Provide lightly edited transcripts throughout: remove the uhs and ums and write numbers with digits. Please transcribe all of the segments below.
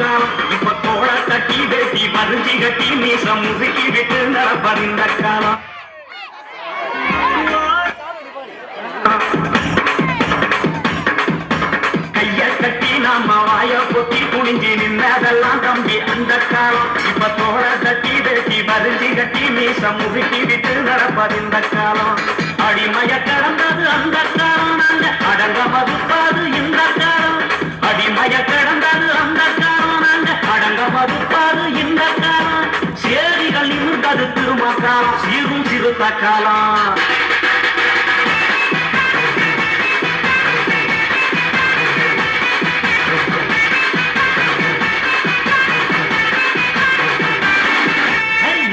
காலம் இப்ப தோள கட்டி வெட்டி பறிஞ்சி கட்டி மீசம் முதுக்கி விட்டு நடப்பறிந்த காலம் கைய கட்டி நாம வாய பொத்தி குனிஞ்சி நின்னதெல்லாம் தம்பி அந்த காலம் இப்ப தோள கட்டி வெட்டி பறிஞ்சி கட்டி மீசம் முதுக்கி விட்டு நடப்பறிந்த காலம் அடிமைய கடந்தது அந்த காலம் நாங்க அடங்க மதுப்பாது இந்த காலம் அடிமைய கடந்தது அந்த காலம் நாங்க அடங்க மதுப்பாது இந்த காலம் சேரிகள் இருந்தது திரும்ப காலம் சீரும் சிறுத்த காலம்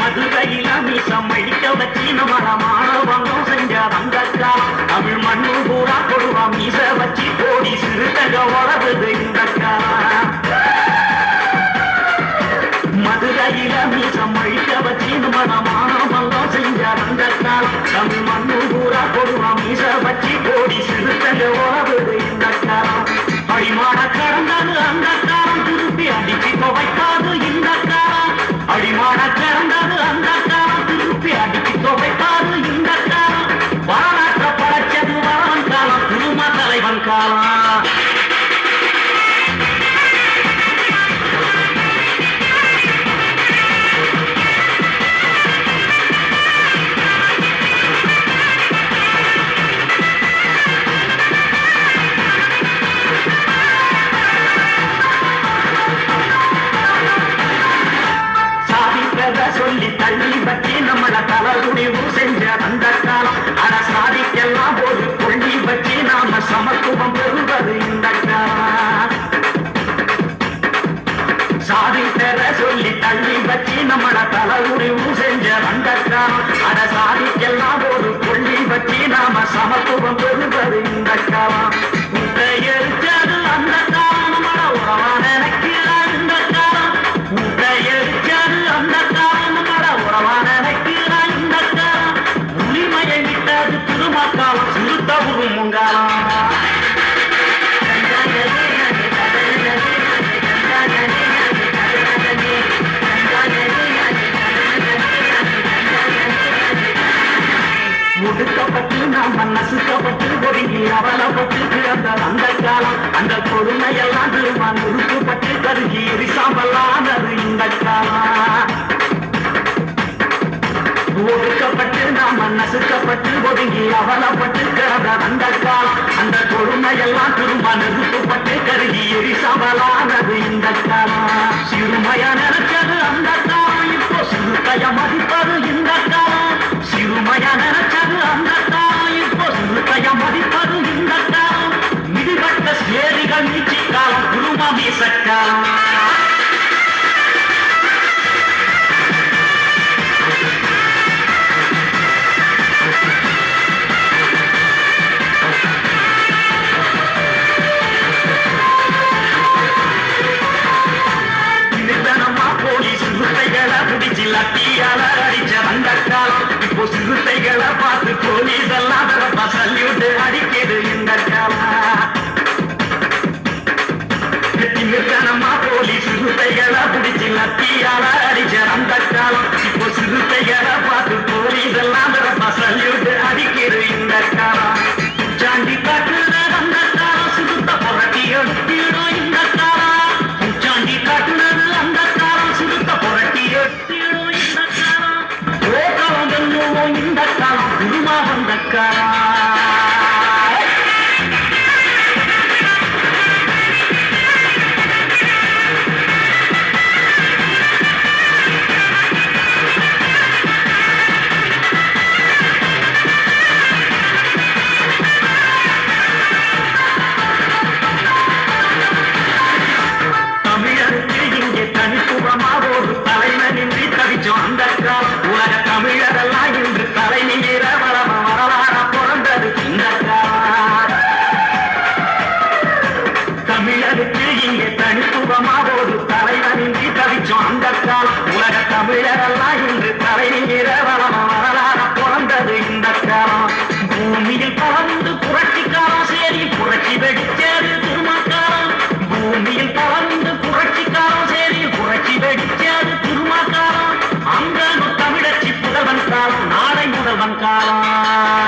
மதுரையில மீசம் அடிக்க வச்சு நம்மள மாணவங்கம் செஞ்ச அந்த காலம் தமிழ் மண்ணு பூரா கொடுவா மீச வச்சு கோடி சிறுத்தக வளருது இந்த காலம் மதுரையில மீசம் அழிக்க வச்சு நம்மள மாணவங்கம் செஞ்ச அந்த காலம் தமிழ் மண்ணு பூரா கொடுவா மீச வச்சு கோடி சிறுத்தக வளருது இந்த காலம் அடிமான கடந்தது அந்த காலம் திருப்பி அடிச்சு துவைக்காது இந்த காலம் அடிமான கடந்தது அந்த காலம் திருப்பி அடிச்சு துவைக்காது இந்த காலம் வரலாற்ற படைச்சது வரவன் காலம் திரும்ப தலைவன் காலம் சொல்லி தள்ளி பற்றி நம்மள தலகுடிவு செஞ்ச அந்த காலம் அட சாதிக்கெல்லாம் ஒரு கொள்ளி பற்றி நாம சமத்துவம் பெறுவது இந்த காலம் சாதி பெற சொல்லி தள்ளி பற்றி நம்மள தலகுடிவு செஞ்ச அந்த காலம் அட சாதிக்கெல்லாம் ஒரு கொள்ளி பற்றி நாம சமத்துவம் பெறுவது இந்த காலம் முட்டை எரிச்சது அந்த காலம் நம்மள உறவா நினைக்கிறார் இந்த காலம் முட்டை எரிச்சது அந்த காலம் உரிமையை விட்டது திருமக்காலம் சிறுத்த உருமுங்காலம் முடுக்கப்பட்டு நாம் நசுக்கப்பட்டு ஒதுங்கி அவலப்பட்டு கிடந்த அந்த காலம் அந்த கொடுமையெல்லாம் திரும்ப நுறுக்கப்பட்டு கருகி எரிசாம்பலானது இந்த காலம் ஒடுக்கப்பட்டு நாம நசுக்கப்பட்டு ஒதுங்கி அவலப்பட்டு கிடந்த அந்த காலம் அந்த கொடுமையெல்லாம் திரும்ப நிறுத்தப்பட்டு கருகி எரிசவலானது இந்த காலம் சிறுமையா நினைச்சது அந்த காலம் இப்போ சிறுத்தைய மதிப்பது இந்த காலம் சிறுமையா நினைச்சது அந்த காலம் இப்போ சிறுத்தைய மதிப்பது இந்த காலம் மிதிப்பட்ட சேரிகள் நீச்சி காலம் குரும வீசக்காலம் லட்டியால அடிச்ச அந்த காலம் இப்போ சிறுத்தைகளை பார்த்து போலீஸ் அவன் காலம்